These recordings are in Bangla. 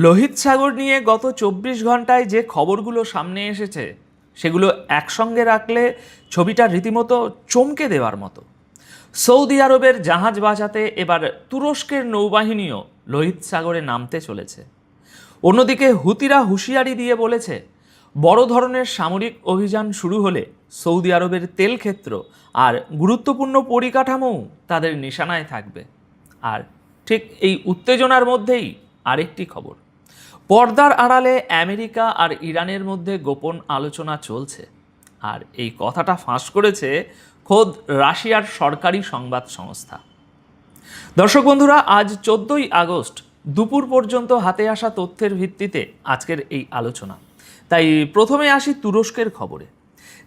লোহিত সাগর নিয়ে গত ২৪ ঘন্টায় যে খবরগুলো সামনে এসেছে সেগুলো একসঙ্গে রাখলে ছবিটা রীতিমতো চমকে দেওয়ার মতো। সৌদি আরবের জাহাজ বাঁচাতে এবার তুরস্কের নৌবাহিনীও লোহিত সাগরে নামতে চলেছে। অন্যদিকে হুতিরা হুঁশিয়ারি দিয়ে বলেছে, বড় ধরনের সামরিক অভিযান শুরু হলে সৌদি আরবের তেল ক্ষেত্র আর গুরুত্বপূর্ণ পরিকাঠামোও তাদের নিশানায় থাকবে। আর ঠিক এই উত্তেজনার মধ্যেই আরেকটি খবর, পর্দার আড়ালে আমেরিকা আর ইরানের মধ্যে গোপন আলোচনা চলছে। আর এই কথাটা ফাঁস করেছে খোদ রাশিয়ার সরকারি সংবাদ সংস্থা। দর্শক বন্ধুরা, আজ 14ই আগস্ট দুপুর পর্যন্ত হাতে আসা তথ্যের ভিত্তিতে আজকের এই আলোচনা। তাই প্রথমে আসি তুরস্কের খবরে।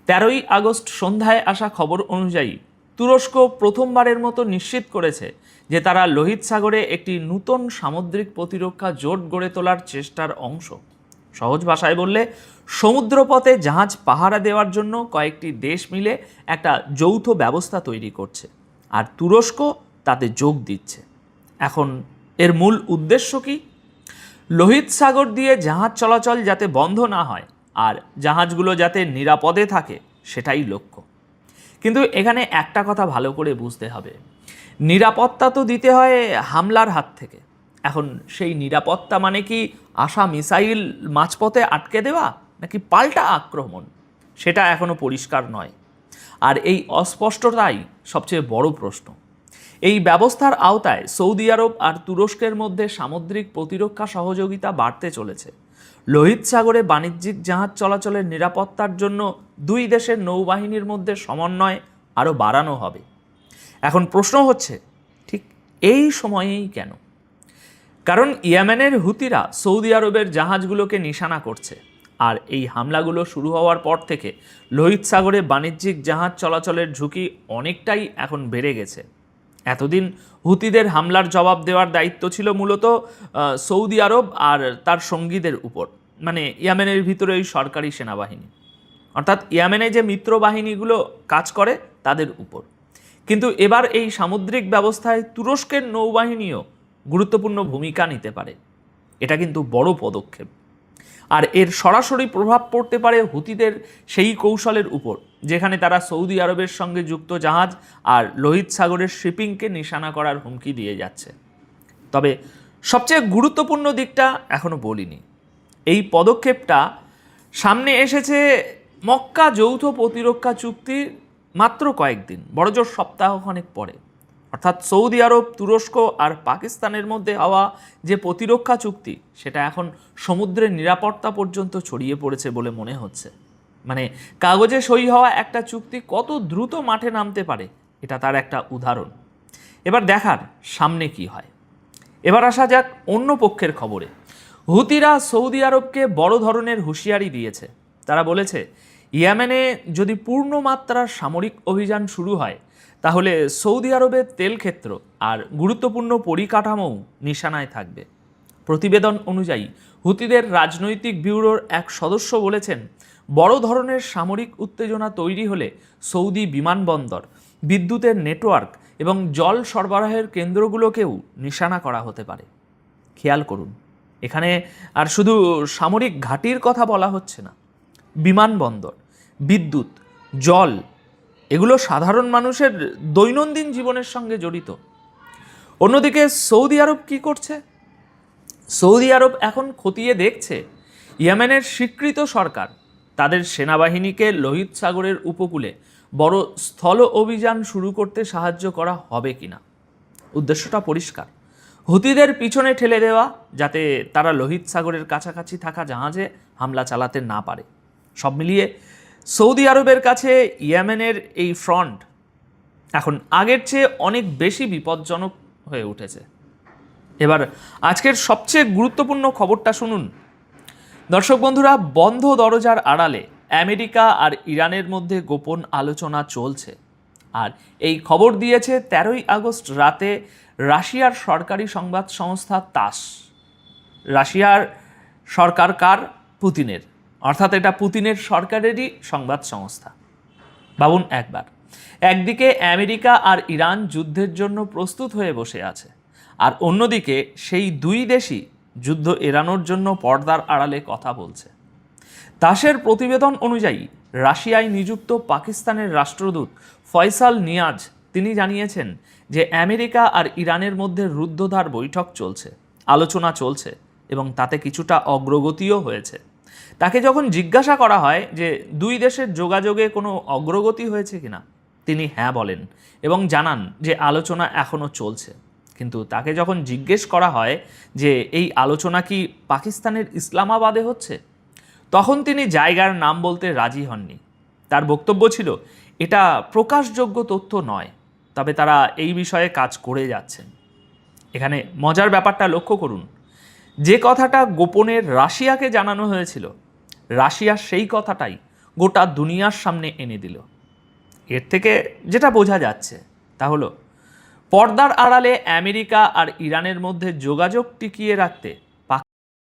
13ই আগস্ট সন্ধ্যায় আসা খবর অনুযায়ী তুরস্ক প্রথমবারের মতো নিশ্চিত করেছে যে তারা লোহিত সাগরে একটি নূতন সামুদ্রিক প্রতিরক্ষা জোট গড়ে তোলার চেষ্টার অংশ। সহজ ভাষায় বললে, সমুদ্রপথে জাহাজ পাহারা দেওয়ার জন্য কয়েকটি দেশ মিলে একটা যৌথ ব্যবস্থা তৈরি করছে, আর তুরস্ক তাতে যোগ দিচ্ছে। এখন এর মূল উদ্দেশ্য কি? লোহিত সাগর দিয়ে জাহাজ চলাচল যাতে বন্ধ না হয় আর জাহাজগুলো যাতে নিরাপদে থাকে, সেটাই লক্ষ্য। কিন্তু এখানে একটা কথা ভালো করে বুঝতে হবে, নিরাপত্তা তো দিতে হয় হামলার হাত থেকে। এখন সেই নিরাপত্তা মানে কি আসা মিসাইল মাঝপথে আটকে দেওয়া, নাকি পাল্টা আক্রমণ, সেটা এখনো পরিষ্কার নয়। আর এই অস্পষ্টতাই সবচেয়ে বড় প্রশ্ন। এই ব্যবস্থার আওতায় সৌদি আরব আর তুরস্কের মধ্যে সামুদ্রিক প্রতিরক্ষা সহযোগিতা বাড়তে চলেছে। লোহিত সাগরে বাণিজ্যিক জাহাজ চলাচলের নিরাপত্তার জন্য দুই দেশের নৌবাহিনীর মধ্যে সমন্বয় আরও বাড়ানো হবে। এখন প্রশ্ন হচ্ছে, ঠিক এই সময়েই কেন? কারণ ইয়েমেনের হুতিরা সৌদি আরবের জাহাজগুলোকে নিশানা করছে, আর এই হামলাগুলো শুরু হওয়ার পর থেকে লোহিত সাগরে বাণিজ্যিক জাহাজ চলাচলের ঝুঁকি অনেকটাই এখন বেড়ে গেছে। এতদিন হুতিদের হামলার জবাব দেওয়ার দায়িত্ব ছিল মূলত সৌদি আরব আর তার সঙ্গীদের উপর, মানে ইয়েমেনের ভিতরে ওই সরকারি সেনাবাহিনী, অর্থাৎ ইয়েমেনে যে মিত্র বাহিনীগুলো কাজ করে তাদের উপর। কিন্তু এবার এই সামুদ্রিক ব্যবস্থায় তুরস্কের নৌবাহিনীও গুরুত্বপূর্ণ ভূমিকা নিতে পারে। এটা কিন্তু বড় পদক্ষেপ, আর এর সরাসরি প্রভাব পড়তে পারে হুতিদের সেই কৌশলের উপর যেখানে তারা সৌদি আরবের সঙ্গে যুক্ত জাহাজ আর লোহিত সাগরের শিপিংকে নিশানা করার হুমকি দিয়ে যাচ্ছে। তবে সবচেয়ে গুরুত্বপূর্ণ দিকটা এখনো বলিনি। এই পদক্ষেপটা সামনে এসেছে মক্কা যৌথ প্রতিরক্ষা চুক্তির মাত্র কয়েকদিন, বড়জোর সপ্তাহখানেক পরে। অর্থাৎ সৌদি আরব, তুরস্ক আর পাকিস্তানের মধ্যে হওয়া যে প্রতিরক্ষা চুক্তি, সেটা এখন সমুদ্রের নিরাপত্তা পর্যন্ত ছড়িয়ে পড়েছে বলে মনে হচ্ছে। মানে কাগজে সই হওয়া একটা চুক্তি কত দ্রুত মাঠে নামতে পারে, এটা তার একটা উদাহরণ। এবার দেখার সামনে কি হয়। এবার আসা যাক অন্য পক্ষের খবরে। হুতিরা সৌদি আরবকে বড় ধরনের হুঁশিয়ারি দিয়েছে। তারা বলেছে, ইয়েমেনে যদি পূর্ণমাত্রার সামরিক অভিযান শুরু হয় তাহলে সৌদি আরবের তেল ক্ষেত্র আর গুরুত্বপূর্ণ পরিকাঠামোও নিশানায় থাকবে। প্রতিবেদন অনুযায়ী হুতিদের রাজনৈতিক ব্যুরোর এক সদস্য বলেছেন, বড় ধরনের সামরিক উত্তেজনা তৈরি হলে সৌদি বিমানবন্দর, বিদ্যুতের নেটওয়ার্ক এবং জল সরবরাহের কেন্দ্রগুলোকেও নিশানা করা হতে পারে। খেয়াল করুন, এখানে আর শুধু সামরিক ঘাঁটির কথা বলা হচ্ছে না। বিমানবন্দর, বিদ্যুৎ, জল, এগুলো সাধারণ মানুষের দৈনন্দিন জীবনের সঙ্গে জড়িত। অন্যদিকে সৌদি আরব কি করছে? সৌদি আরব এখন খতিয়ে দেখছে ইয়েমেনের স্বীকৃত সরকার তাদের সেনাবাহিনীকে লোহিত সাগরের উপকূলে বড় স্থল অভিযান শুরু করতে সাহায্য করা হবে কিনা। উদ্দেশ্যটা পরিষ্কার, হুতিদের পিছনে ঠেলে দেওয়া, যাতে তারা লোহিত সাগরের কাছাকাছি থাকা জাহাজে হামলা চালাতে না পারে। সব মিলিয়ে সৌদি আরবের কাছে ইয়েমেনের এই ফ্রন্ট এখন আগের চেয়ে অনেক বেশি বিপজ্জনক হয়ে উঠেছে। এবার আজকের সবচেয়ে গুরুত্বপূর্ণ খবরটা শুনুন। দর্শক বন্ধুরা, বন্ধ দরজার আড়ালে আমেরিকা আর ইরানের মধ্যে গোপন আলোচনা চলছে। আর এই খবর দিয়েছে 13ই আগস্ট রাতে রাশিয়ার সরকারি সংবাদ সংস্থা তাস। রাশিয়ার সরকার কার? পুতিনের, অর্থাৎ এটা পুতিনের সরকারেরই সংবাদ সংস্থা। ভাবুন একবার, একদিকে আমেরিকা আর ইরান যুদ্ধের জন্য প্রস্তুত হয়ে বসে আছে, আর অন্যদিকে সেই দুই দেশই যুদ্ধ এড়ানোর জন্য পর্দার আড়ালে কথা বলছে। তাসের প্রতিবেদন অনুযায়ী রাশিয়ায় নিযুক্ত পাকিস্তানের রাষ্ট্রদূত ফয়সাল নিয়াজ তিনি জানিয়েছেন যে আমেরিকা আর ইরানের মধ্যে রুদ্ধদ্বার বৈঠক চলছে, আলোচনা চলছে এবং তাতে কিছুটা অগ্রগতিও হয়েছে। তাকে যখন জিজ্ঞাসা করা হয় যে দুই দেশের যোগাযোগে কোনো অগ্রগতি হয়েছে কিনা, তিনি হ্যাঁ বলেন এবং জানান যে আলোচনা এখনও চলছে। কিন্তু তাকে যখন জিজ্ঞেস করা হয় যে এই আলোচনা কি পাকিস্তানের ইসলামাবাদে হচ্ছে, তখন তিনি জায়গার নাম বলতে রাজি হননি। তার বক্তব্য ছিল এটা প্রকাশযোগ্য তথ্য নয়, তবে তারা এই বিষয়ে কাজ করে যাচ্ছেন। এখানে মজার ব্যাপারটা লক্ষ্য করুন, যে কথাটা গোপনে রাশিয়াকে জানানো হয়েছিল, রাশিয়া সেই কথাটাই গোটা দুনিয়ার সামনে এনে দিল। এর থেকে যেটা বোঝা যাচ্ছে তা হলো পর্দার আড়ালে আমেরিকা আর ইরানের মধ্যে যোগাযোগ টিকিয়ে রাখতে